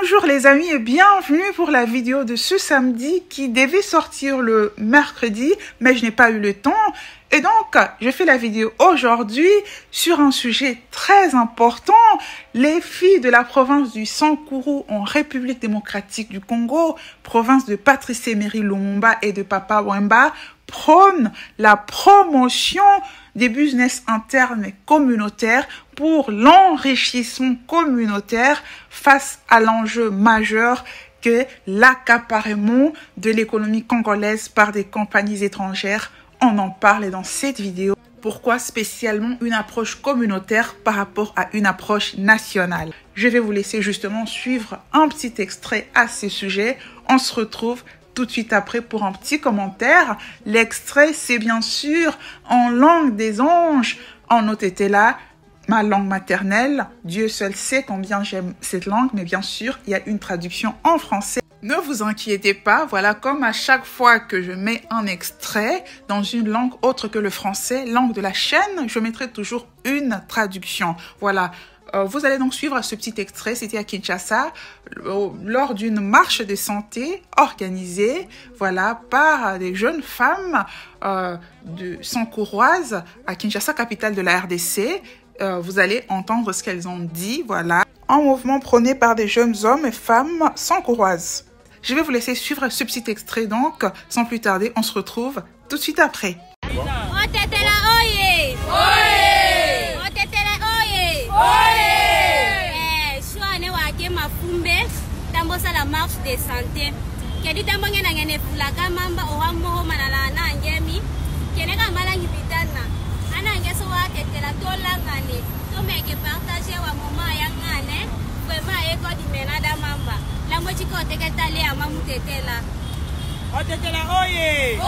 Bonjour les amis et bienvenue pour la vidéo de ce samedi qui devait sortir le mercredi, mais je n'ai pas eu le temps. Et donc, je fais la vidéo aujourd'hui sur un sujet très important. Les filles de la province du Sankuru en République démocratique du Congo, province de Patrice Emery Lumumba et de Papa Wemba, prônent la promotion des business internes et communautaires pour l'enrichissement communautaire face à l'enjeu majeur que l'accaparement de l'économie congolaise par des compagnies étrangères. On en parle dans cette vidéo. Pourquoi spécialement une approche communautaire par rapport à une approche nationale? Je vais vous laisser justement suivre un petit extrait à ce sujet. On se retrouve tout de suite après pour un petit commentaire. L'extrait, c'est bien sûr en langue des anges, en Otetela, ma langue maternelle. Dieu seul sait combien j'aime cette langue, mais bien sûr, il y a une traduction en français. Ne vous inquiétez pas, voilà, comme à chaque fois que je mets un extrait dans une langue autre que le français, langue de la chaîne, je mettrai toujours une traduction. Voilà. Vous allez donc suivre ce petit extrait, c'était à Kinshasa, lors d'une marche de santé organisée, voilà, par des jeunes femmes de Sankouroises à Kinshasa, capitale de la RDC. Vous allez entendre ce qu'elles ont dit, voilà, un mouvement prôné par des jeunes hommes et femmes sankouroises. Je vais vous laisser suivre ce petit extrait, donc, sans plus tarder, on se retrouve tout de suite après. La marche de santé kedi tambonge na ngene fulaka mamba ohammo manala na ngemi kene ka malangi bitana ana ngeso wa tetela tolangane to meke partager wa mama ya ngane vraiment eko di menada mamba la mochi ko teketa le amamu tetela otetela oye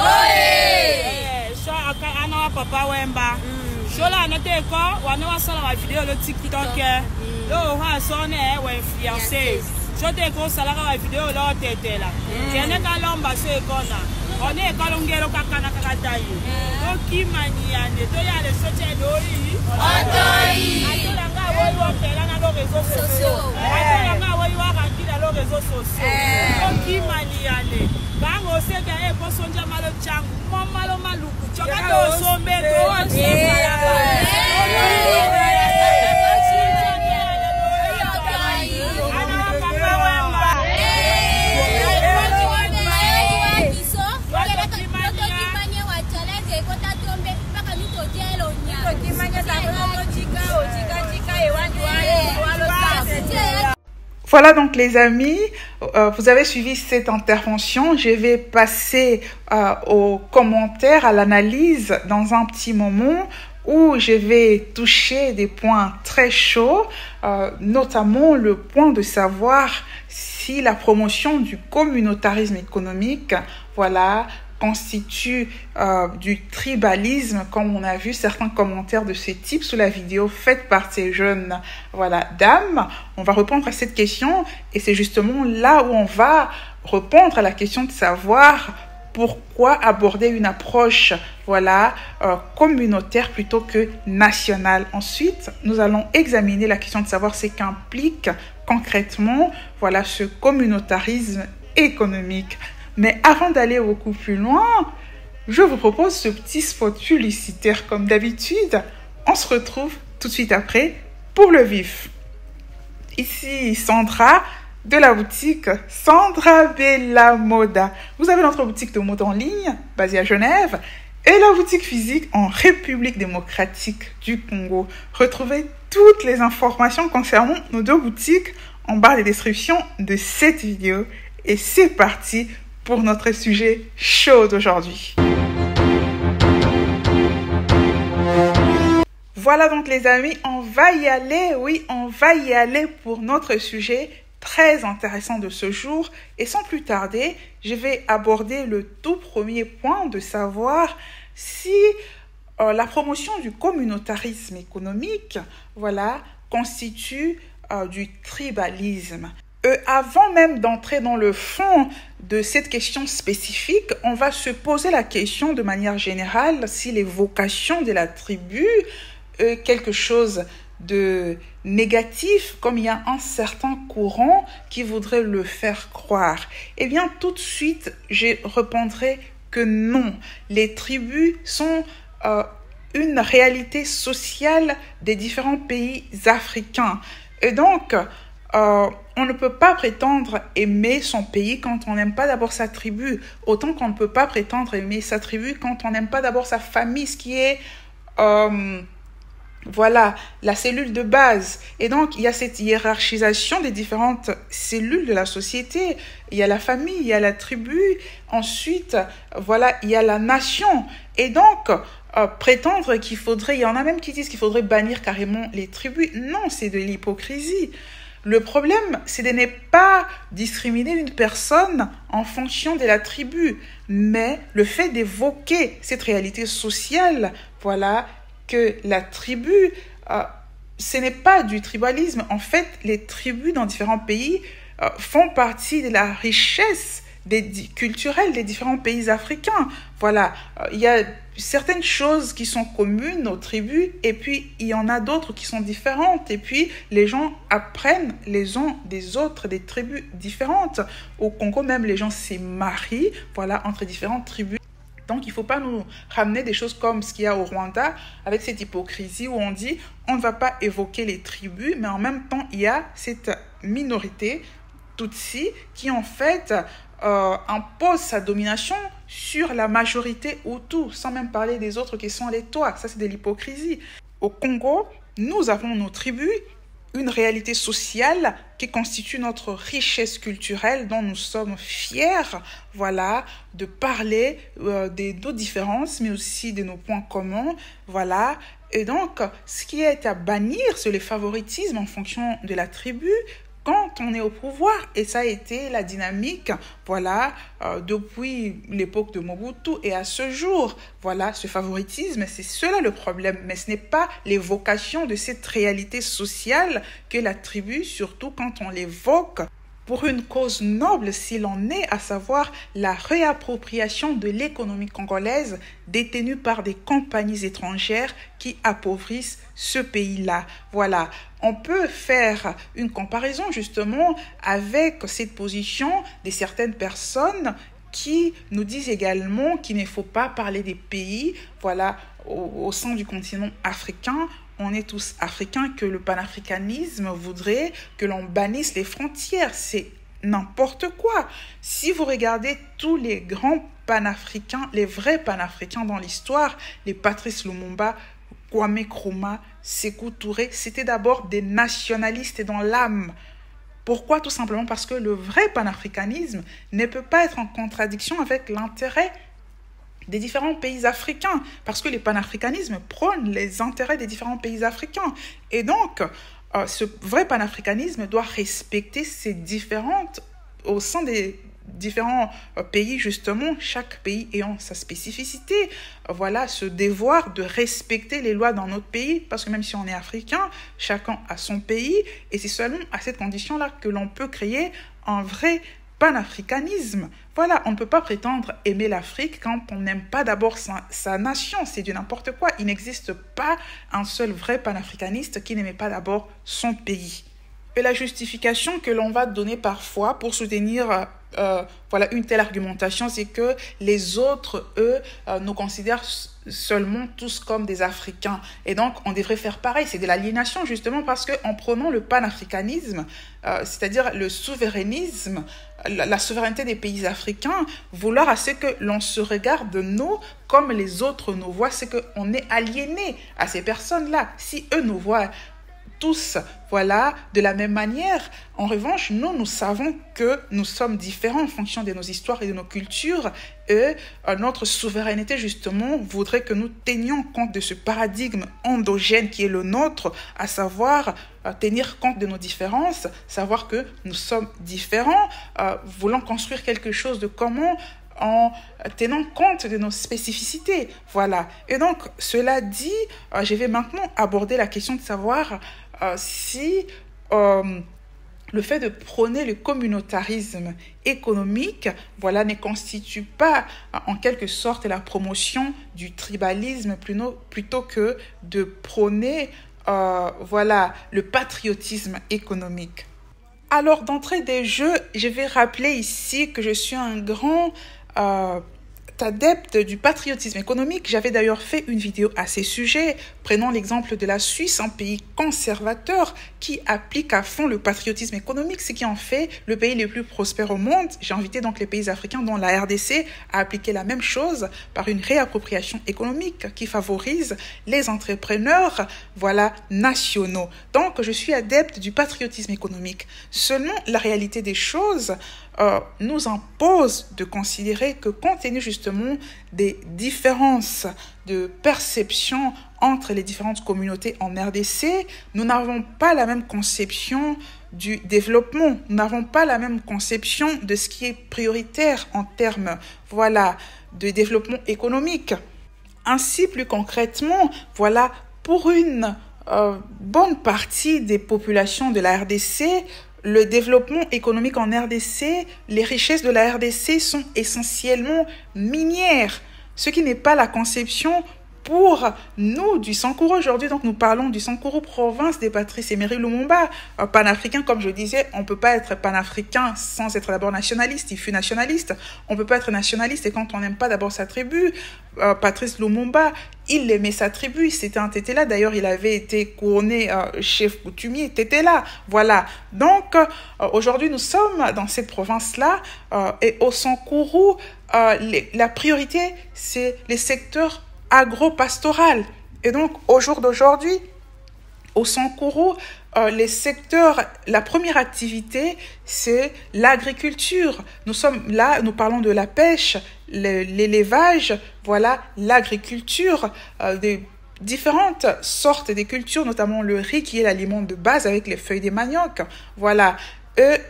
so aka ana wa Papa Wemba shola na teko wana wasala wa video le TikTok lo ha sone wa influencer. Je te conseille la vidéo là tête là. Tiens quand l'homme passe kona. On est quand on gère kakana kakatayi. Donc qui mania ne to ya le soutien dori. Atoi. Atolanga wo wo pela na les réseaux sociaux. Atolanga wo wo rakila na les réseaux sociaux. Donc qui mania ne. Bango se ka e ko sonja malo changu. Malo maluku. Choka to sombe to. Voilà donc les amis, vous avez suivi cette intervention. Je vais passer aux commentaires, à l'analyse dans un petit moment où je vais toucher des points très chauds, notamment le point de savoir si la promotion du communautarisme économique, voilà, constitue du tribalisme, comme on a vu certains commentaires de ce type sous la vidéo faite par ces jeunes dames. On va répondre à cette question et c'est justement là où on va répondre à la question de savoir pourquoi aborder une approche communautaire plutôt que nationale. Ensuite, nous allons examiner la question de savoir ce qu'implique concrètement ce communautarisme économique. Mais avant d'aller beaucoup plus loin, je vous propose ce petit spot publicitaire comme d'habitude. On se retrouve tout de suite après pour le vif. Ici Sandra de la boutique Sandra Bella Moda. Vous avez notre boutique de mode en ligne basée à Genève et la boutique physique en République démocratique du Congo. Retrouvez toutes les informations concernant nos deux boutiques en barre de description de cette vidéo. Et c'est parti pour notre sujet chaud d'aujourd'hui. Voilà donc les amis, on va y aller, oui, on va y aller pour notre sujet très intéressant de ce jour. Et sans plus tarder, je vais aborder le tout premier point de savoir si la promotion du communautarisme économique, constitue du tribalisme. Avant même d'entrer dans le fond de cette question spécifique, on va se poser la question de manière générale si les vocations de la tribu est quelque chose de négatif, comme il y a un certain courant qui voudrait le faire croire. Eh bien, tout de suite, je répondrai que non. Les tribus sont une réalité sociale des différents pays africains. Et donc, on ne peut pas prétendre aimer son pays quand on n'aime pas d'abord sa tribu, autant qu'on ne peut pas prétendre aimer sa tribu quand on n'aime pas d'abord sa famille, ce qui est, voilà, la cellule de base. Et donc, il y a cette hiérarchisation des différentes cellules de la société. Il y a la famille, il y a la tribu, ensuite, voilà, il y a la nation. Et donc, prétendre qu'il faudrait, il y en a même qui disent qu'il faudrait bannir carrément les tribus. Non, c'est de l'hypocrisie. Le problème, c'est de ne pas discriminer une personne en fonction de la tribu, mais le fait d'évoquer cette réalité sociale, voilà, que la tribu, ce n'est pas du tribalisme. En fait, les tribus dans différents pays font partie de la richesse culturelle des différents pays africains. Voilà, il y a certaines choses qui sont communes aux tribus et puis il y en a d'autres qui sont différentes et puis les gens apprennent les uns des autres des tribus différentes. Au Congo même, les gens se marient, voilà, entre différentes tribus. Donc, il ne faut pas nous ramener des choses comme ce qu'il y a au Rwanda avec cette hypocrisie où on dit on ne va pas évoquer les tribus, mais en même temps, il y a cette minorité Tutsi qui en fait impose sa domination sur la majorité Hutu, sans même parler des autres qui sont les Tois. Ça, c'est de l'hypocrisie. Au Congo, nous avons nos tribus, une réalité sociale qui constitue notre richesse culturelle dont nous sommes fiers, voilà, de parler de nos différences, mais aussi de nos points communs, voilà. Et donc, ce qui est à bannir, c'est le favoritisme en fonction de la tribu, quand on est au pouvoir, et ça a été la dynamique, voilà, depuis l'époque de Mobutu et à ce jour, voilà, ce favoritisme, c'est cela le problème, mais ce n'est pas l'évocation de cette réalité sociale que la tribu, surtout quand on l'évoque, pour une cause noble s'il en est, à savoir la réappropriation de l'économie congolaise détenue par des compagnies étrangères qui appauvrissent ce pays-là. Voilà, on peut faire une comparaison justement avec cette position de certaines personnes qui nous disent également qu'il ne faut pas parler des pays, voilà, au sein du continent africain. On est tous africains, que le panafricanisme voudrait que l'on bannisse les frontières. C'est n'importe quoi. Si vous regardez tous les grands panafricains, les vrais panafricains dans l'histoire, les Patrice Lumumba, Kwame Nkrumah, Sékou Touré, c'était d'abord des nationalistes dans l'âme. Pourquoi? Tout simplement parce que le vrai panafricanisme ne peut pas être en contradiction avec l'intérêt des différents pays africains, parce que le panafricanisme prône les intérêts des différents pays africains. Et donc, ce vrai panafricanisme doit respecter ces différentes, au sein des différents pays, justement, chaque pays ayant sa spécificité. Voilà, ce devoir de respecter les lois dans notre pays, parce que même si on est africain, chacun a son pays, et c'est seulement à cette condition-là que l'on peut créer un vrai panafricanisme. Voilà, on ne peut pas prétendre aimer l'Afrique quand on n'aime pas d'abord sa nation. C'est du n'importe quoi. Il n'existe pas un seul vrai panafricaniste qui n'aimait pas d'abord son pays. Et la justification que l'on va donner parfois pour soutenir voilà, une telle argumentation, c'est que les autres, eux, nous considèrent seulement tous comme des Africains. Et donc, on devrait faire pareil. C'est de l'aliénation, justement, parce qu'en prenant le panafricanisme, c'est-à-dire le souverainisme, la souveraineté des pays africains, vouloir à ce que l'on se regarde, nous, comme les autres nous voient, c'est qu'on est aliéné à ces personnes-là. Si eux nous voient tous, voilà, de la même manière. En revanche, nous savons que nous sommes différents en fonction de nos histoires et de nos cultures, et notre souveraineté, justement, voudrait que nous tenions compte de ce paradigme endogène qui est le nôtre, à savoir tenir compte de nos différences, savoir que nous sommes différents, voulant construire quelque chose de commun, en tenant compte de nos spécificités. Voilà. Et donc, cela dit, je vais maintenant aborder la question de savoir si le fait de prôner le communautarisme économique, voilà, ne constitue pas en quelque sorte la promotion du tribalisme plutôt que de prôner voilà, le patriotisme économique. Alors, d'entrée des jeux, je vais rappeler ici que je suis un grand adepte du patriotisme économique. J'avais d'ailleurs fait une vidéo à ces sujets. Prenons l'exemple de la Suisse, un pays conservateur qui applique à fond le patriotisme économique, ce qui en fait le pays le plus prospère au monde. J'ai invité donc les pays africains, dont la RDC, à appliquer la même chose par une réappropriation économique qui favorise les entrepreneurs, voilà, nationaux. Donc, je suis adepte du patriotisme économique. Seulement, la réalité des choses nous impose de considérer que compte tenu justement des différences de perception entre les différentes communautés en RDC, nous n'avons pas la même conception du développement, nous n'avons pas la même conception de ce qui est prioritaire en termes, voilà, de développement économique. Ainsi, plus concrètement, voilà, pour une bonne partie des populations de la RDC, le développement économique en RDC, les richesses de la RDC sont essentiellement minières, ce qui n'est pas la conception pour nous du Sankuru aujourd'hui. Donc nous parlons du Sankuru, province des Patrice Emery Lumumba, panafricain. Comme je disais, on ne peut pas être panafricain sans être d'abord nationaliste. Il fut nationaliste. On ne peut pas être nationaliste et quand on n'aime pas d'abord sa tribu. Patrice Lumumba, il aimait sa tribu, c'était un Tétéla. D'ailleurs, il avait été couronné chef coutumier Tétéla. Voilà. Donc, aujourd'hui, nous sommes dans cette province-là et au Sankuru, la priorité, c'est les secteurs agro-pastoral. Et donc, au jour d'aujourd'hui, au Sankuru, les secteurs, la première activité, c'est l'agriculture. Nous sommes là, nous parlons de la pêche, l'élevage, voilà, l'agriculture, des différentes sortes de cultures, notamment le riz qui est l'aliment de base avec les feuilles des manioc. Voilà.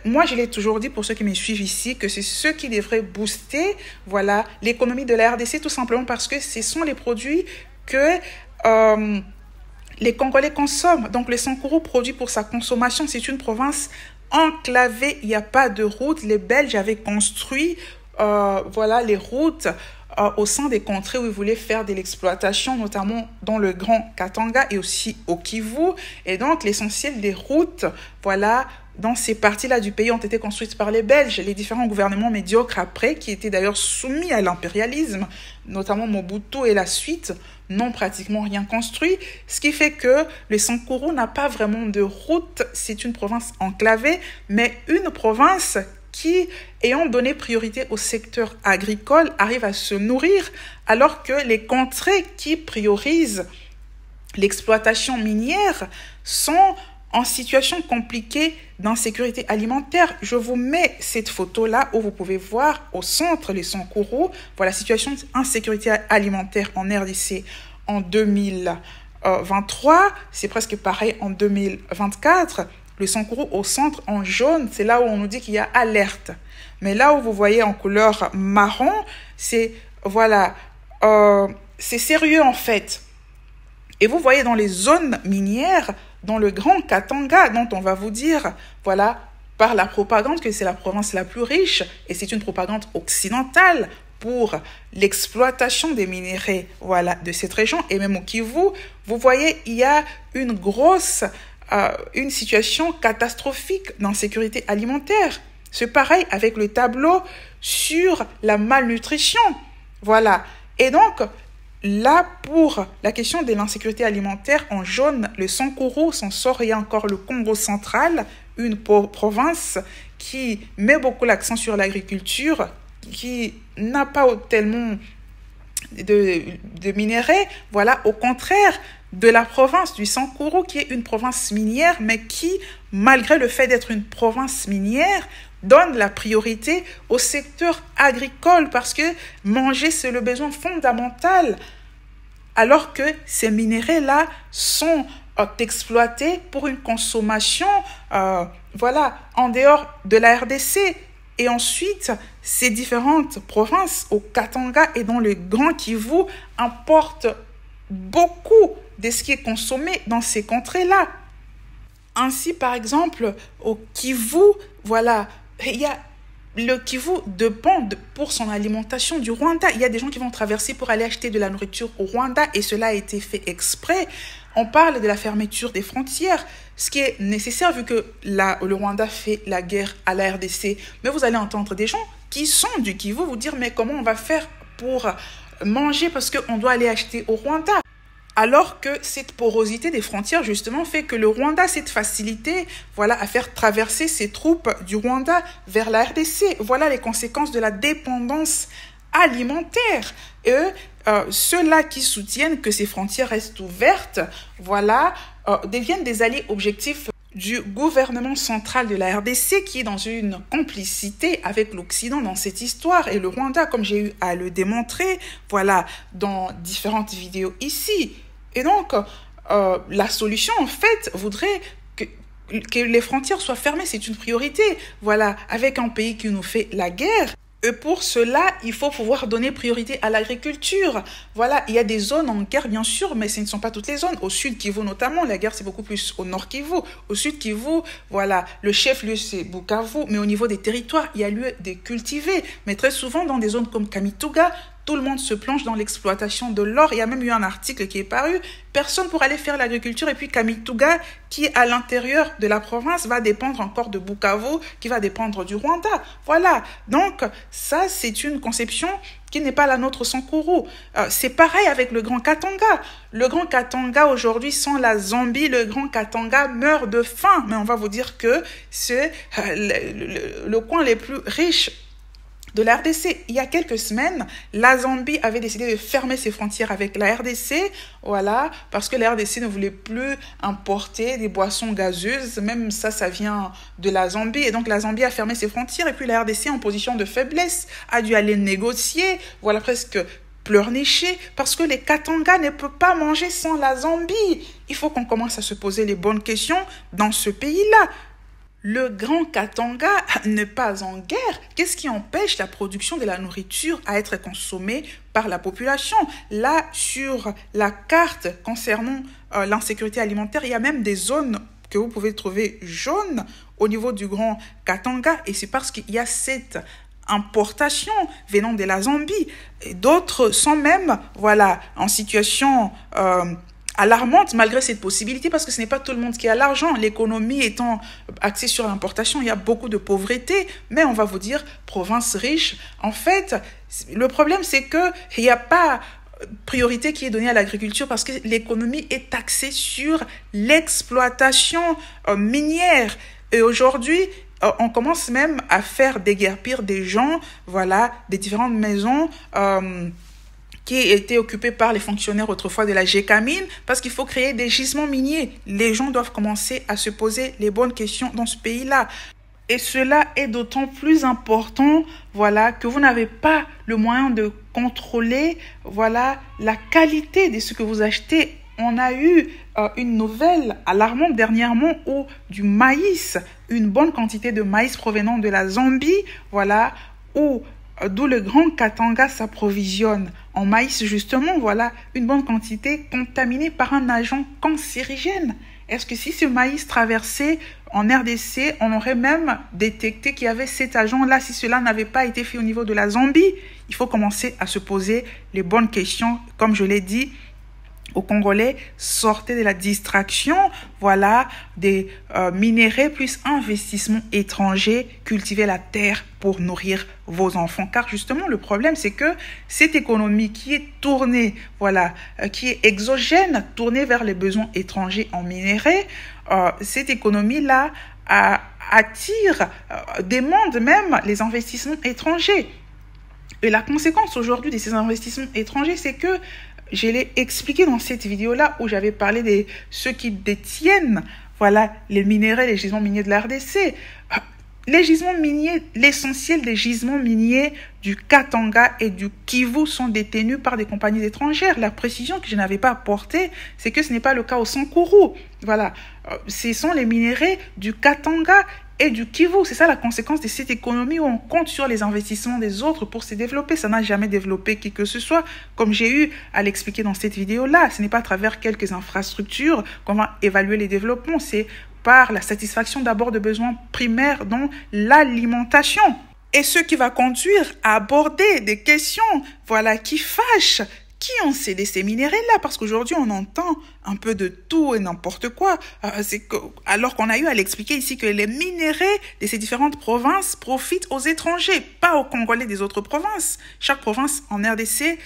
Moi, je l'ai toujours dit pour ceux qui me suivent ici que c'est ce qui devrait booster, voilà, l'économie de la RDC, tout simplement parce que ce sont les produits que les Congolais consomment. Donc, le Sankuru produit pour sa consommation. C'est une province enclavée. Il n'y a pas de route. Les Belges avaient construit, voilà, les routes au sein des contrées où ils voulaient faire de l'exploitation, notamment dans le Grand Katanga et aussi au Kivu. Et donc, l'essentiel des routes, voilà, dans ces parties-là du pays ont été construites par les Belges, les différents gouvernements médiocres après, qui étaient d'ailleurs soumis à l'impérialisme, notamment Mobutu et la suite, n'ont pratiquement rien construit, ce qui fait que le Sankuru n'a pas vraiment de route, c'est une province enclavée, mais une province qui, ayant donné priorité au secteur agricole, arrive à se nourrir, alors que les contrées qui priorisent l'exploitation minière sont en situation compliquée d'insécurité alimentaire. Je vous mets cette photo-là où vous pouvez voir au centre les Sankuru. Voilà, situation d'insécurité alimentaire en RDC en 2023. C'est presque pareil en 2024. Le Sankuru au centre en jaune, c'est là où on nous dit qu'il y a alerte. Mais là où vous voyez en couleur marron, c'est, voilà, c'est sérieux en fait. Et vous voyez dans les zones minières, dans le Grand Katanga, dont on va vous dire, voilà, par la propagande que c'est la province la plus riche, et c'est une propagande occidentale pour l'exploitation des minéraux, voilà, de cette région, et même au Kivu, vous voyez, il y a une situation catastrophique d'insécurité alimentaire. C'est pareil avec le tableau sur la malnutrition, voilà. Et donc, là, pour la question de l'insécurité alimentaire, en jaune, le Sankuru s'en sort. Il y a encore le Congo central, une province qui met beaucoup l'accent sur l'agriculture, qui n'a pas tellement de minéraux. Voilà, au contraire de la province du Sankuru, qui est une province minière, mais qui, malgré le fait d'être une province minière, donne la priorité au secteur agricole parce que manger, c'est le besoin fondamental. Alors que ces minéraux-là sont exploités pour une consommation, voilà, en dehors de la RDC. Et ensuite, ces différentes provinces au Katanga et dans le Grand Kivu importent beaucoup de ce qui est consommé dans ces contrées-là. Ainsi, par exemple, au Kivu, voilà, il y a le Kivu dépend pour son alimentation du Rwanda. Il y a des gens qui vont traverser pour aller acheter de la nourriture au Rwanda et cela a été fait exprès. on parle de la fermeture des frontières, ce qui est nécessaire vu que le Rwanda fait la guerre à la RDC. Mais vous allez entendre des gens qui sont du Kivu vous dire, mais comment on va faire pour manger parce qu'on doit aller acheter au Rwanda? Alors que cette porosité des frontières, justement, fait que le Rwanda a cette facilité, voilà, à faire traverser ses troupes du Rwanda vers la RDC. Voilà les conséquences de la dépendance alimentaire. Et ceux-là qui soutiennent que ces frontières restent ouvertes, voilà, deviennent des alliés objectifs du gouvernement central de la RDC qui est dans une complicité avec l'Occident dans cette histoire. Et le Rwanda, comme j'ai eu à le démontrer, voilà, dans différentes vidéos ici. Et donc, la solution, en fait, voudrait que les frontières soient fermées. C'est une priorité, voilà, avec un pays qui nous fait la guerre. Et pour cela, il faut pouvoir donner priorité à l'agriculture. Voilà, il y a des zones en guerre, bien sûr, mais ce ne sont pas toutes les zones. Au sud Kivu notamment, la guerre, c'est beaucoup plus au nord Kivu. Au sud Kivu, voilà, le chef-lieu, c'est Bukavu. Mais au niveau des territoires, il y a lieu de cultiver. Mais très souvent, dans des zones comme Kamituga, tout le monde se plonge dans l'exploitation de l'or. Il y a même eu un article qui est paru. Personne pour aller faire l'agriculture. Et puis Kamituga, qui est à l'intérieur de la province, va dépendre encore de Bukavu, qui va dépendre du Rwanda. Voilà. Donc, ça, c'est une conception qui n'est pas la nôtre sans Kourou. C'est pareil avec le Grand Katanga. Le Grand Katanga, aujourd'hui, sans la Zambie, le Grand Katanga meurt de faim. Mais on va vous dire que c'est le coin les plus riches de la RDC. Il y a quelques semaines, la Zambie avait décidé de fermer ses frontières avec la RDC, voilà, parce que la RDC ne voulait plus importer des boissons gazeuses, même ça vient de la Zambie, et donc la Zambie a fermé ses frontières, et puis la RDC, en position de faiblesse, a dû aller négocier, voilà, presque pleurnicher, parce que les Katanga ne peuvent pas manger sans la Zambie. Il faut qu'on commence à se poser les bonnes questions dans ce pays-là. Le Grand Katanga n'est pas en guerre. Qu'est-ce qui empêche la production de la nourriture à être consommée par la population? Là, sur la carte concernant l'insécurité alimentaire, il y a même des zones que vous pouvez trouver jaunes au niveau du Grand Katanga. Et c'est parce qu'il y a cette importation venant de la Zambie. Et d'autres sont même, voilà, en situation alarmante malgré cette possibilité, parce que ce n'est pas tout le monde qui a l'argent. L'économie étant axée sur l'importation, il y a beaucoup de pauvreté, mais on va vous dire province riche. En fait, le problème, c'est qu'il n'y a pas priorité qui est donnée à l'agriculture parce que l'économie est axée sur l'exploitation minière. Et aujourd'hui, on commence même à faire déguerpir des gens, voilà, des différentes maisons qui étaient occupées par les fonctionnaires autrefois de la GECAMINE, parce qu'il faut créer des gisements miniers. Les gens doivent commencer à se poser les bonnes questions dans ce pays-là. Et cela est d'autant plus important, voilà, que vous n'avez pas le moyen de contrôler, voilà, la qualité de ce que vous achetez. On a eu une nouvelle alarmante dernièrement où du maïs, une bonne quantité de maïs provenant de la Zambie, voilà, d'où le Grand Katanga s'approvisionne en maïs, justement, voilà, une bonne quantité contaminée par un agent cancérigène. Est-ce que si ce maïs traversait en RDC, on aurait même détecté qu'il y avait cet agent-là si cela n'avait pas été fait au niveau de la Zambie? Il faut commencer à se poser les bonnes questions. Comme je l'ai dit aux Congolais, sortez de la distraction, voilà, des minéraux plus investissements étrangers, cultivez la terre pour nourrir vos enfants. Car justement, le problème, c'est que cette économie qui est tournée, voilà, qui est exogène, tournée vers les besoins étrangers en minéraux, cette économie-là attire, demande même les investissements étrangers. Et la conséquence aujourd'hui de ces investissements étrangers, c'est que je l'ai expliqué dans cette vidéo-là où j'avais parlé de ceux qui détiennent, voilà, les minéraux, les gisements miniers de la RDC. Les gisements miniers, l'essentiel des gisements miniers du Katanga et du Kivu sont détenus par des compagnies étrangères. La précision que je n'avais pas apportée, c'est que ce n'est pas le cas au Sankuru. Voilà, ce sont les minéraux du Katanga et du Kivu. C'est ça la conséquence de cette économie où on compte sur les investissements des autres pour se développer. Ça n'a jamais développé qui que ce soit. Comme j'ai eu à l'expliquer dans cette vidéo-là, ce n'est pas à travers quelques infrastructures qu'on va évaluer les développements. C'est par la satisfaction d'abord de besoins primaires, dont l'alimentation. Et ce qui va conduire à aborder des questions, voilà, qui fâchent, qui ont cédé ces minéraux-là? Parce qu'aujourd'hui, on entend un peu de tout et n'importe quoi. Alors qu'on a eu à l'expliquer ici que les minéraux de ces différentes provinces profitent aux étrangers, pas aux Congolais des autres provinces. Chaque province en RDC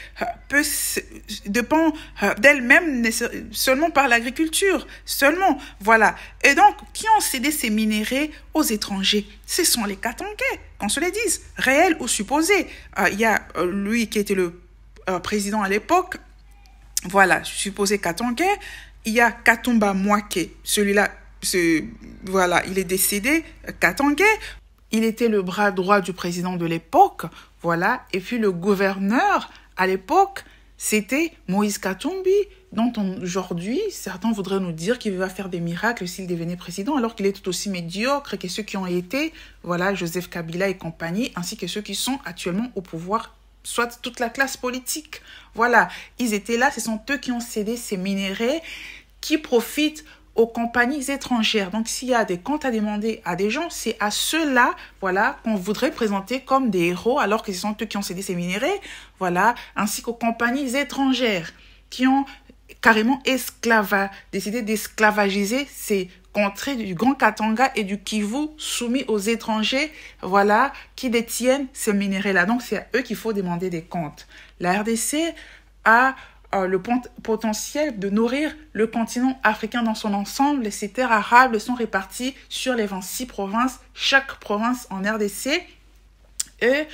dépend d'elle-même seulement par l'agriculture, seulement. Voilà. Et donc, qui ont cédé ces minéraux aux étrangers? Ce sont les Katangais, qu'on se le dise, réels ou supposés. Il y a lui qui était le président à l'époque, voilà, supposé Katangais. Il y a Katumba Mwake, celui-là, voilà, il est décédé, Katangais. Il était le bras droit du président de l'époque, voilà. Et puis le gouverneur à l'époque, c'était Moïse Katumbi, dont aujourd'hui, certains voudraient nous dire qu'il va faire des miracles s'il devenait président, alors qu'il est tout aussi médiocre que ceux qui ont été, voilà, Joseph Kabila et compagnie, ainsi que ceux qui sont actuellement au pouvoir, soit toute la classe politique. Voilà, ils étaient là, ce sont eux qui ont cédé ces minéraux qui profitent aux compagnies étrangères. Donc, s'il y a des comptes à demander à des gens, c'est à ceux-là, voilà, qu'on voudrait présenter comme des héros, alors que ce sont eux qui ont cédé ces minéraux, voilà, ainsi qu'aux compagnies étrangères qui ont carrément décidé d'esclavagiser ces contrées du Grand Katanga et du Kivu soumis aux étrangers, voilà, qui détiennent ces minéraux-là. Donc, c'est à eux qu'il faut demander des comptes. La RDC a le potentiel de nourrir le continent africain dans son ensemble. Et ces terres arables sont réparties sur les 26 provinces, chaque province en RDC est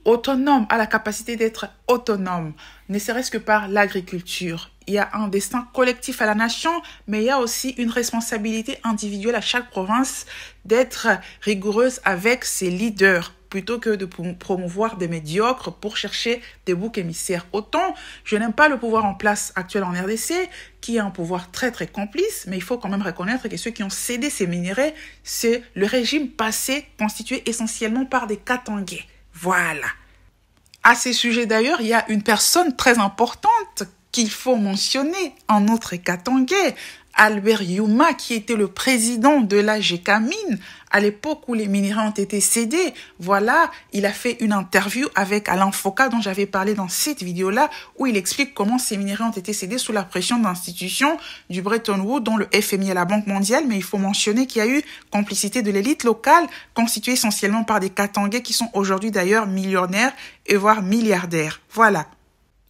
autonome, a la capacité d'être autonome, ne serait-ce que par l'agriculture. Il y a un destin collectif à la nation, mais il y a aussi une responsabilité individuelle à chaque province d'être rigoureuse avec ses leaders, plutôt que de promouvoir des médiocres pour chercher des boucs émissaires. Autant, je n'aime pas le pouvoir en place actuel en RDC, qui est un pouvoir très très complice, mais il faut quand même reconnaître que ceux qui ont cédé ces minéraux, c'est le régime passé constitué essentiellement par des Katangais. Voilà. À ces sujets d'ailleurs, il y a une personne très importante qu'il faut mentionner, un autre Katangais, Albert Yuma, qui était le président de la GECAMINE à l'époque où les minéraux ont été cédés. Voilà, il a fait une interview avec Alain Foka dont j'avais parlé dans cette vidéo-là, où il explique comment ces minéraux ont été cédés sous la pression d'institutions du Bretton Woods, dont le FMI et la Banque mondiale. Mais il faut mentionner qu'il y a eu complicité de l'élite locale, constituée essentiellement par des Katangais qui sont aujourd'hui d'ailleurs millionnaires et voire milliardaires. Voilà.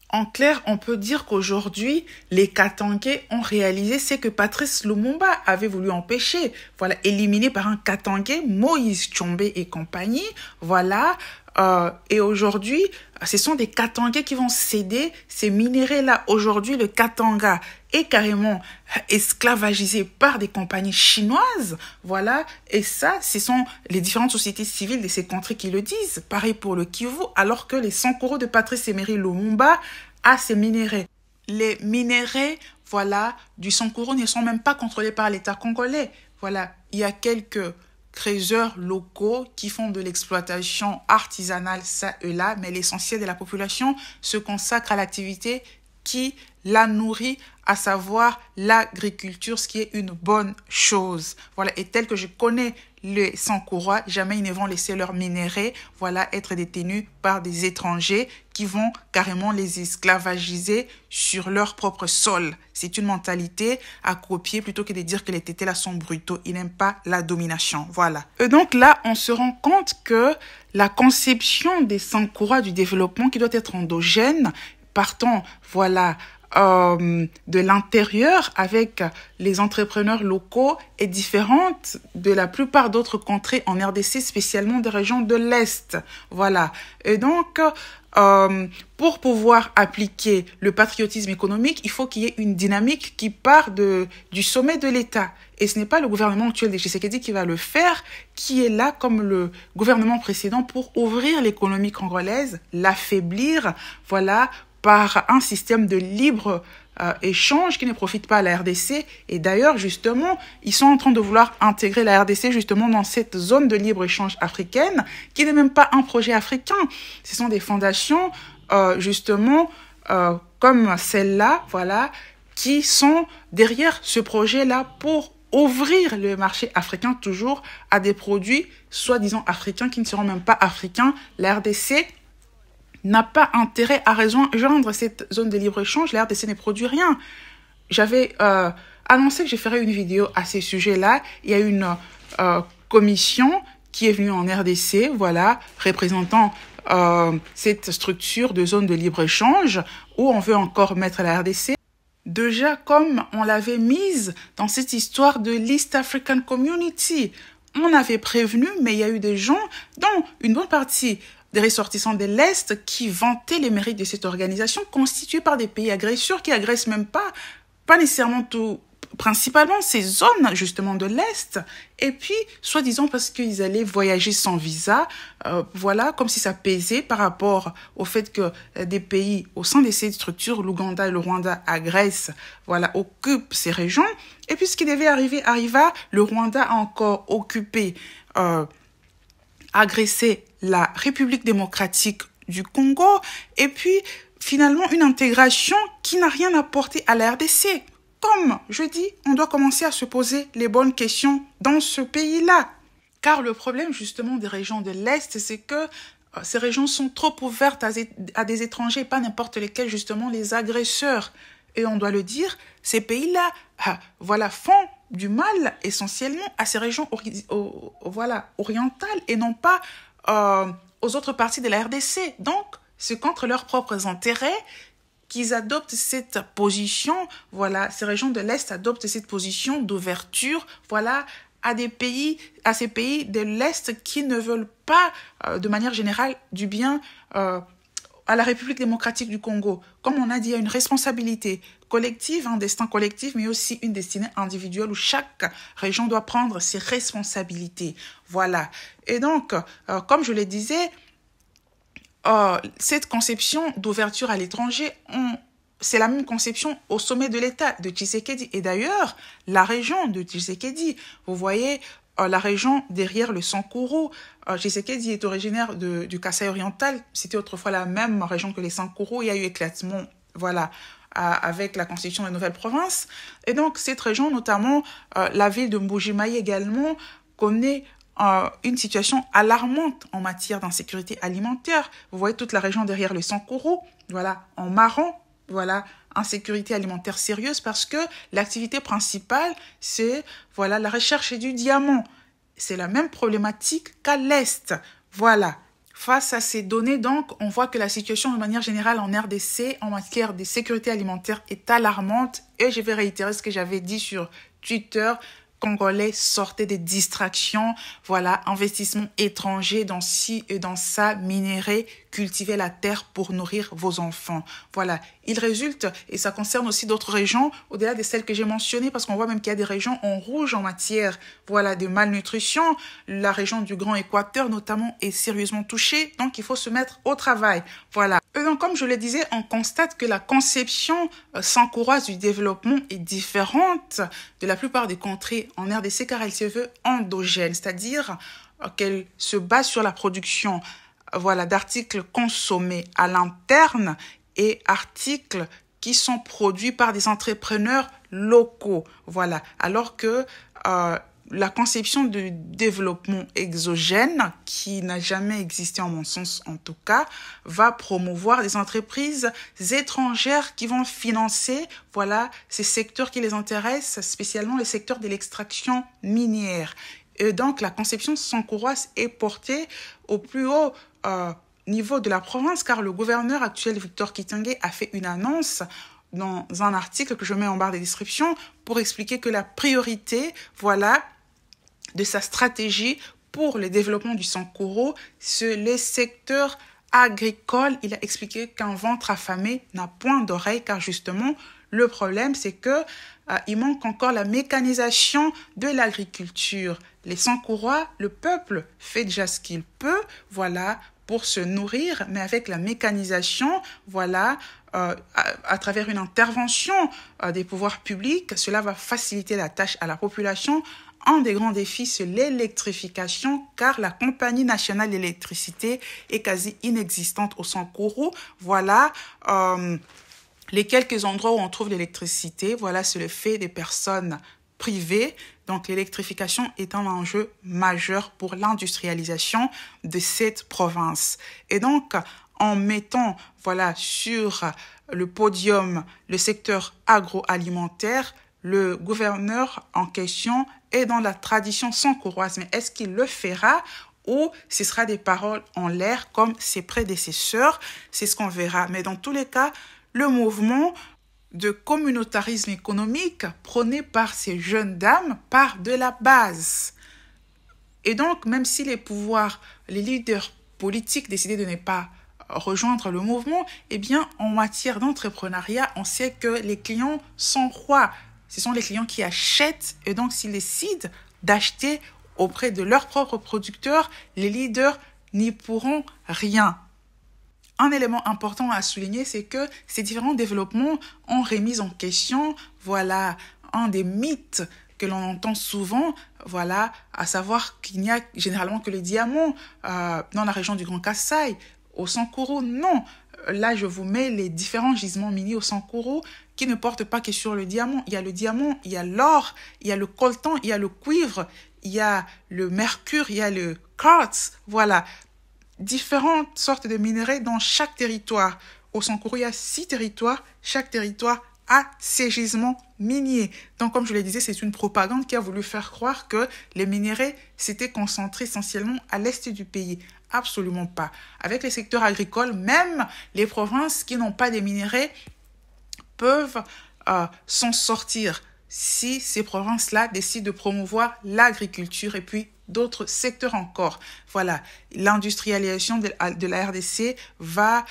En clair, on peut dire qu'aujourd'hui, les Katangais ont réalisé ce que Patrice Lumumba avait voulu empêcher. Voilà, éliminé par un Katangais, Moïse Tshombe et compagnie. Voilà, et aujourd'hui, ce sont des Katangais qui vont céder ces minéraux-là. Aujourd'hui, le Katanga est carrément esclavagisé par des compagnies chinoises. Voilà, et ça, ce sont les différentes sociétés civiles de ces contrées qui le disent. Pareil pour le Kivu, alors que les Sankoro de Patrice Emery Lumumba a ces minéraux. Les minéraux, voilà, du Sankoro ne sont même pas contrôlés par l'État congolais. Voilà, il y a quelques créateurs locaux qui font de l'exploitation artisanale, ça et là, mais l'essentiel de la population se consacre à l'activité qui la nourrit, à savoir l'agriculture, ce qui est une bonne chose. Voilà, et tel que je connais les Sankorois, jamais ils ne vont laisser leurs minéraux, voilà, être détenus par des étrangers qui vont carrément les esclavagiser sur leur propre sol. C'est une mentalité à copier plutôt que de dire que les tétés là sont brutaux. Ils n'aiment pas la domination. Voilà. Et donc là, on se rend compte que la conception des Sankorois du développement qui doit être endogène, partant, voilà, de l'intérieur avec les entrepreneurs locaux est différente de la plupart d'autres contrées en RDC, spécialement des régions de l'Est. Voilà. Et donc, pour pouvoir appliquer le patriotisme économique, il faut qu'il y ait une dynamique qui part du sommet de l'État. Et ce n'est pas le gouvernement actuel de Tshisekedi qui va le faire, qui est là comme le gouvernement précédent pour ouvrir l'économie congolaise, l'affaiblir, voilà, par un système de libre échange qui ne profite pas à la RDC. Et d'ailleurs, justement, ils sont en train de vouloir intégrer la RDC justement dans cette zone de libre-échange africaine qui n'est même pas un projet africain. Ce sont des fondations, justement, comme celle-là, voilà, qui sont derrière ce projet-là pour ouvrir le marché africain toujours à des produits soi-disant africains qui ne seront même pas africains. La RDC n'a pas intérêt à rejoindre cette zone de libre-échange. La RDC ne produit rien. J'avais annoncé que je ferais une vidéo à ces sujets-là. Il y a une commission qui est venue en RDC, voilà, représentant cette structure de zone de libre-échange où on veut encore mettre la RDC. Déjà, comme on l'avait mise dans cette histoire de l'East African Community, on avait prévenu, mais il y a eu des gens, dont une bonne partie des ressortissants de l'Est, qui vantaient les mérites de cette organisation constituée par des pays agresseurs qui agressent même pas nécessairement tout, principalement ces zones justement de l'Est, et puis soi-disant parce qu'ils allaient voyager sans visa, voilà, comme si ça pesait par rapport au fait que des pays au sein de ces structures, l'Ouganda et le Rwanda agressent, voilà, occupent ces régions, et puis ce qui devait arriver arriva. Le Rwanda a encore occupé, agressé la République démocratique du Congo, et puis finalement une intégration qui n'a rien apporté à la RDC. Comme je dis, on doit commencer à se poser les bonnes questions dans ce pays-là. Car le problème justement des régions de l'Est, c'est que ces régions sont trop ouvertes à des étrangers, pas n'importe lesquels, justement les agresseurs. Et on doit le dire, ces pays-là, voilà, font du mal essentiellement à ces régions voilà, orientales et non pas aux autres parties de la RDC. Donc, c'est contre leurs propres intérêts qu'ils adoptent cette position, voilà, ces régions de l'Est adoptent cette position d'ouverture, voilà, à ces pays de l'Est qui ne veulent pas, de manière générale, du bien à la République démocratique du Congo. Comme on a dit, il y a une responsabilité collective, un destin collectif, mais aussi une destinée individuelle où chaque région doit prendre ses responsabilités. Voilà. Et donc, comme je le disais, cette conception d'ouverture à l'étranger, c'est la même conception au sommet de l'État de Tshisekedi. Et d'ailleurs, la région de Tshisekedi, vous voyez, la région derrière le Sankuru, Tshisekedi est originaire du Kasaï oriental. C'était autrefois la même région que les Sankuru. Il y a eu éclatement, voilà, avec la constitution de nouvelles provinces. Et donc, cette région, notamment la ville de Mbuji-Mayi également, connaît une situation alarmante en matière d'insécurité alimentaire. Vous voyez toute la région derrière le Sankuru, voilà, en marron, voilà, insécurité alimentaire sérieuse parce que l'activité principale, c'est, voilà, la recherche du diamant. C'est la même problématique qu'à l'Est. Voilà. Face à ces données, donc, on voit que la situation de manière générale en RDC, en matière de sécurité alimentaire, est alarmante. Et je vais réitérer ce que j'avais dit sur Twitter. Congolais sortaient des distractions, voilà, investissement étranger dans ci et dans ça, minerais, cultiver la terre pour nourrir vos enfants. Voilà, il résulte, et ça concerne aussi d'autres régions, au-delà de celles que j'ai mentionnées, parce qu'on voit même qu'il y a des régions en rouge en matière, voilà, de malnutrition. La région du Grand Équateur, notamment, est sérieusement touchée, donc il faut se mettre au travail. Voilà. Et donc, comme je le disais, on constate que la conception sankouroise du développement est différente de la plupart des contrées en RDC, car elle se veut endogène, c'est-à-dire qu'elle se base sur la production, voilà, d'articles consommés à l'interne et articles qui sont produits par des entrepreneurs locaux, voilà, alors que la conception de développement exogène, qui n'a jamais existé en mon sens en tout cas, va promouvoir des entreprises étrangères qui vont financer, voilà, ces secteurs qui les intéressent, spécialement le secteur de l'extraction minière. Et donc, la conception sankouroise est portée au plus haut niveau de la province, car le gouverneur actuel, Victor Kitenge, a fait une annonce dans un article que je mets en barre de description pour expliquer que la priorité, voilà, de sa stratégie pour le développement du Sankuru, c'est le secteur agricole. Il a expliqué qu'un ventre affamé n'a point d'oreille, car justement, le problème, c'est que il manque encore la mécanisation de l'agriculture. Les Sankourois, le peuple fait déjà ce qu'il peut, voilà, pour se nourrir, mais avec la mécanisation, voilà, à travers une intervention des pouvoirs publics, cela va faciliter la tâche à la population. Un des grands défis, c'est l'électrification, car la Compagnie nationale d'électricité est quasi inexistante au Sankuru. Voilà, les quelques endroits où on trouve l'électricité, voilà, c'est le fait des personnes privées. Donc, l'électrification est un enjeu majeur pour l'industrialisation de cette province. Et donc, en mettant, voilà, sur le podium le secteur agroalimentaire, le gouverneur en question est dans la tradition sankouroise. Mais est-ce qu'il le fera ou ce sera des paroles en l'air comme ses prédécesseurs? C'est ce qu'on verra. Mais dans tous les cas, le mouvement de communautarisme économique prôné par ces jeunes dames part de la base. Et donc, même si les pouvoirs, les leaders politiques décidaient de ne pas rejoindre le mouvement, eh bien, en matière d'entrepreneuriat, on sait que les clients sont rois. Ce sont les clients qui achètent et donc s'ils décident d'acheter auprès de leurs propres producteurs, les leaders n'y pourront rien. Un élément important à souligner, c'est que ces différents développements ont remis en question, voilà, un des mythes que l'on entend souvent, voilà, à savoir qu'il n'y a généralement que les diamants dans la région du Grand Kasaï, au Sankourou. Non, là je vous mets les différents gisements miniers au Sankourou qui ne portent pas que sur le diamant. Il y a le diamant, il y a l'or, il y a le coltan, il y a le cuivre, il y a le mercure, il y a le quartz, voilà. Différentes sortes de minerais dans chaque territoire. Au Sankourou, il y a 6 territoires. Chaque territoire a ses gisements miniers. Donc, comme je le disais, c'est une propagande qui a voulu faire croire que les minerais s'étaient concentrés essentiellement à l'est du pays. Absolument pas. Avec les secteurs agricoles, même les provinces qui n'ont pas de minerais peuvent s'en sortir si ces provinces-là décident de promouvoir l'agriculture et puis d'autres secteurs encore. Voilà, l'industrialisation de la RDC va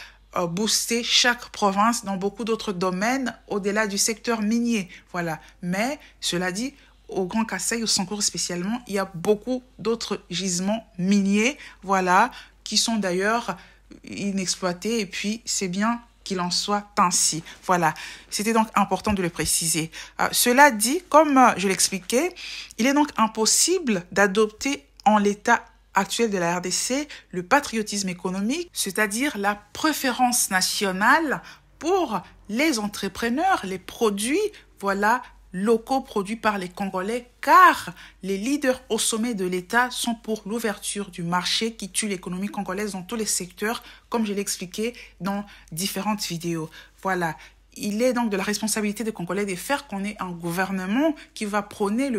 booster chaque province dans beaucoup d'autres domaines au-delà du secteur minier. Voilà, mais cela dit, au Grand Kasaï, au Sankourou spécialement, il y a beaucoup d'autres gisements miniers, voilà, qui sont d'ailleurs inexploités et puis c'est bien qu'il en soit ainsi. Voilà, c'était donc important de le préciser. Cela dit, comme je l'expliquais, il est donc impossible d'adopter en l'état actuel de la RDC le patriotisme économique, c'est-à-dire la préférence nationale pour les entrepreneurs, les produits, voilà, locaux produits par les Congolais, car les leaders au sommet de l'État sont pour l'ouverture du marché qui tue l'économie congolaise dans tous les secteurs, comme je l'ai expliqué dans différentes vidéos. Voilà, il est donc de la responsabilité des Congolais de faire qu'on ait un gouvernement qui va prôner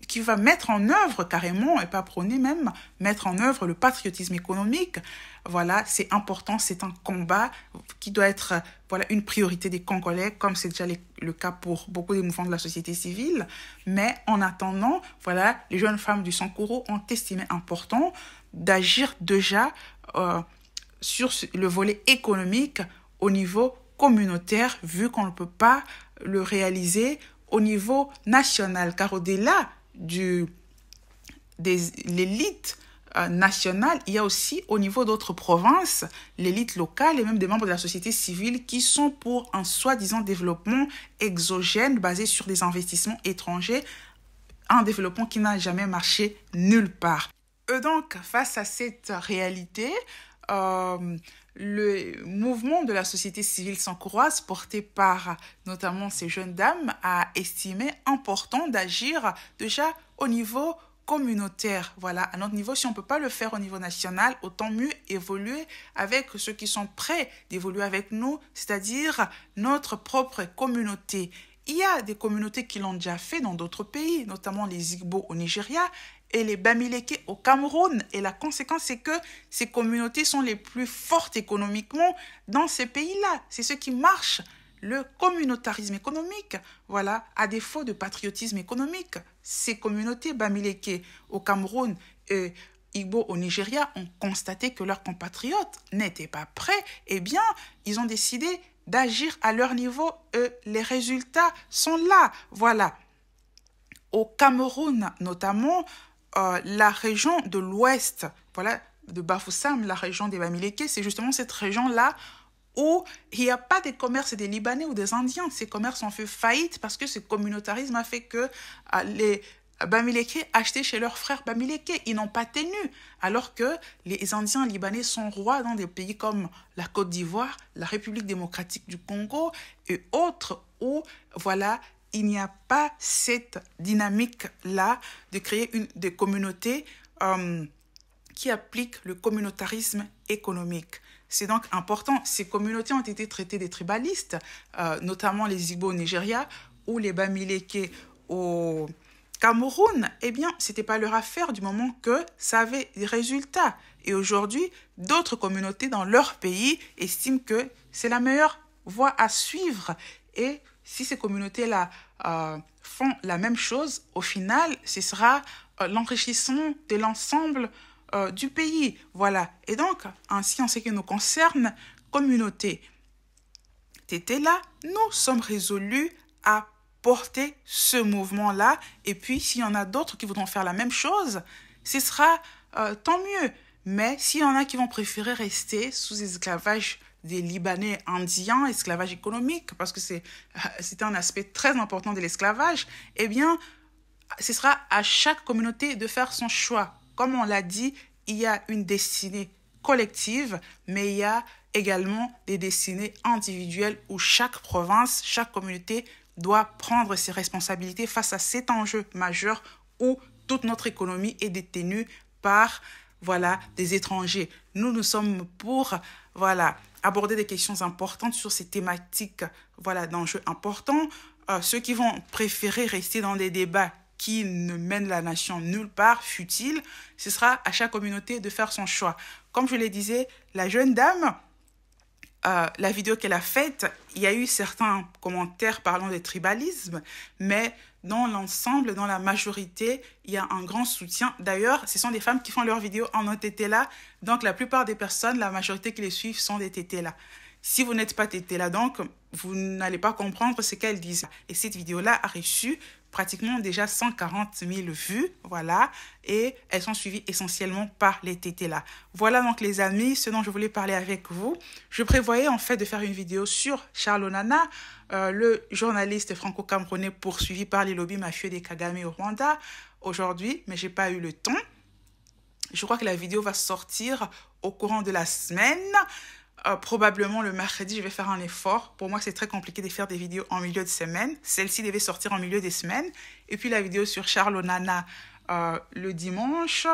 qui va mettre en œuvre carrément, et pas prôner même, mettre en œuvre le patriotisme économique. Voilà, c'est important, c'est un combat qui doit être voilà, une priorité des Congolais, comme c'est déjà le cas pour beaucoup des mouvements de la société civile. Mais en attendant, voilà, les jeunes femmes du Sankourou ont estimé important d'agir déjà sur le volet économique au niveau communautaire, vu qu'on ne peut pas le réaliser au niveau national, car au-delà de l'élite nationale, il y a aussi au niveau d'autres provinces, l'élite locale et même des membres de la société civile qui sont pour un soi-disant développement exogène basé sur des investissements étrangers, un développement qui n'a jamais marché nulle part. Et donc, face à cette réalité, le mouvement de la société civile sankouroise, porté par notamment ces jeunes dames, a estimé important d'agir déjà au niveau communautaire. Voilà, à notre niveau, si on ne peut pas le faire au niveau national, autant mieux évoluer avec ceux qui sont prêts d'évoluer avec nous, c'est-à-dire notre propre communauté. Il y a des communautés qui l'ont déjà fait dans d'autres pays, notamment les Igbo au Nigeria, et les Bamileke au Cameroun. Et la conséquence, c'est que ces communautés sont les plus fortes économiquement dans ces pays-là. C'est ce qui marche. Le communautarisme économique, voilà, à défaut de patriotisme économique. Ces communautés Bamileke au Cameroun et Igbo au Nigeria ont constaté que leurs compatriotes n'étaient pas prêts. Eh bien, ils ont décidé d'agir à leur niveau et les résultats sont là. Voilà. Au Cameroun, notamment, la région de l'ouest, voilà, de Bafoussam, la région des Bamileke, c'est justement cette région-là où il n'y a pas des commerces des Libanais ou des Indiens. Ces commerces ont fait faillite parce que ce communautarisme a fait que les Bamileke achetaient chez leurs frères Bamileke. Ils n'ont pas tenu. Alors que les Indiens libanais sont rois dans des pays comme la Côte d'Ivoire, la République démocratique du Congo et autres où, voilà, il n'y a pas cette dynamique-là de créer des communautés qui appliquent le communautarisme économique. C'est donc important. Ces communautés ont été traitées des tribalistes, notamment les Igbo au Nigeria ou les Bamileke au Cameroun. Eh bien, ce n'était pas leur affaire du moment que ça avait des résultats. Et aujourd'hui, d'autres communautés dans leur pays estiment que c'est la meilleure voie à suivre. Et si ces communautés-là font la même chose, au final, ce sera l'enrichissement de l'ensemble du pays. Voilà. Et donc, ainsi, en ce qui nous concerne, communauté Tétéla, nous sommes résolus à porter ce mouvement-là. Et puis, s'il y en a d'autres qui voudront faire la même chose, ce sera tant mieux. Mais s'il y en a qui vont préférer rester sous esclavage des Libanais indiens, esclavage économique, parce que c'était un aspect très important de l'esclavage, eh bien, ce sera à chaque communauté de faire son choix. Comme on l'a dit, il y a une destinée collective, mais il y a également des destinées individuelles où chaque province, chaque communauté doit prendre ses responsabilités face à cet enjeu majeur où toute notre économie est détenue par des étrangers. Nous sommes pour aborder des questions importantes sur ces thématiques d'enjeux importants. Ceux qui vont préférer rester dans des débats qui ne mènent la nation nulle part, futiles, ce sera à chaque communauté de faire son choix. Comme je le disais, la jeune dame, la vidéo qu'elle a faite, il y a eu certains commentaires parlant de tribalisme, mais dans l'ensemble, dans la majorité, il y a un grand soutien. D'ailleurs, ce sont des femmes qui font leurs vidéos en Tétéla, donc la plupart des personnes, la majorité qui les suivent sont des Tétéla. Si vous n'êtes pas Tétéla, donc, vous n'allez pas comprendre ce qu'elles disent. Et cette vidéo-là a reçu pratiquement déjà 140 000 vues, et elles sont suivies essentiellement par les Tétéla. Voilà donc les amis, ce dont je voulais parler avec vous. Je prévoyais en fait de faire une vidéo sur Charles Onana, le journaliste franco-camerounais poursuivi par les lobbies mafieux des Kagame au Rwanda aujourd'hui, mais j'ai pas eu le temps. Je crois que la vidéo va sortir au courant de la semaine. Probablement le mercredi, je vais faire un effort. Pour moi, c'est très compliqué de faire des vidéos en milieu de semaine. Celle-ci devait sortir en milieu des semaines. Et puis la vidéo sur Charles Onana le dimanche.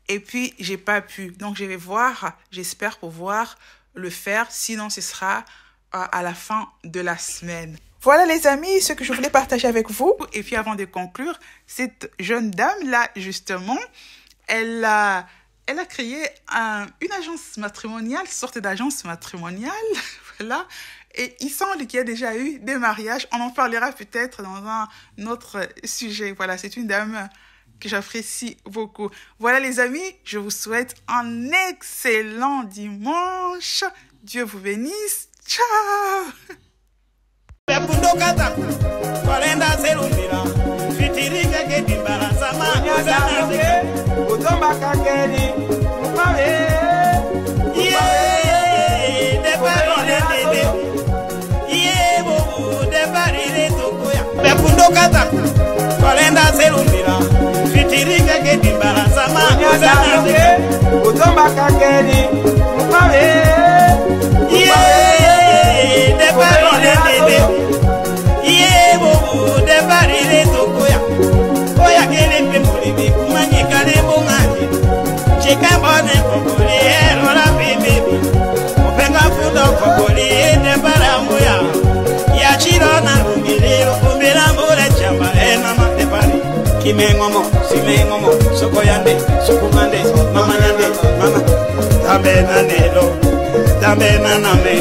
Et puis, j'ai pas pu. Donc, je vais voir. J'espère pouvoir le faire. Sinon, ce sera à la fin de la semaine. Voilà les amis, ce que je voulais partager avec vous. Et puis, avant de conclure, cette jeune dame-là, justement, elle a créé une agence matrimoniale, sorte d'agence matrimoniale, Et il semble qu'il y a déjà eu des mariages. On en parlera peut-être dans un autre sujet. Voilà, c'est une dame que j'apprécie beaucoup. Voilà les amis, je vous souhaite un excellent dimanche. Dieu vous bénisse. Ciao! Kimengomo, simengomo, sokoyande, sokumande, mama yande, mama, tambe nanelo, tambe naname.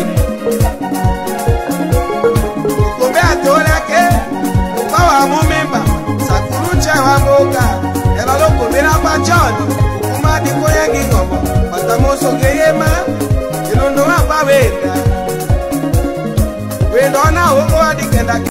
Kumbe atola ke, bawa momemba, sakurucha waboka, ela loko bera pachono, kumadi koyangi ngomo, matamoso geyema, ilondo apa wenda. Wendona huko adikenda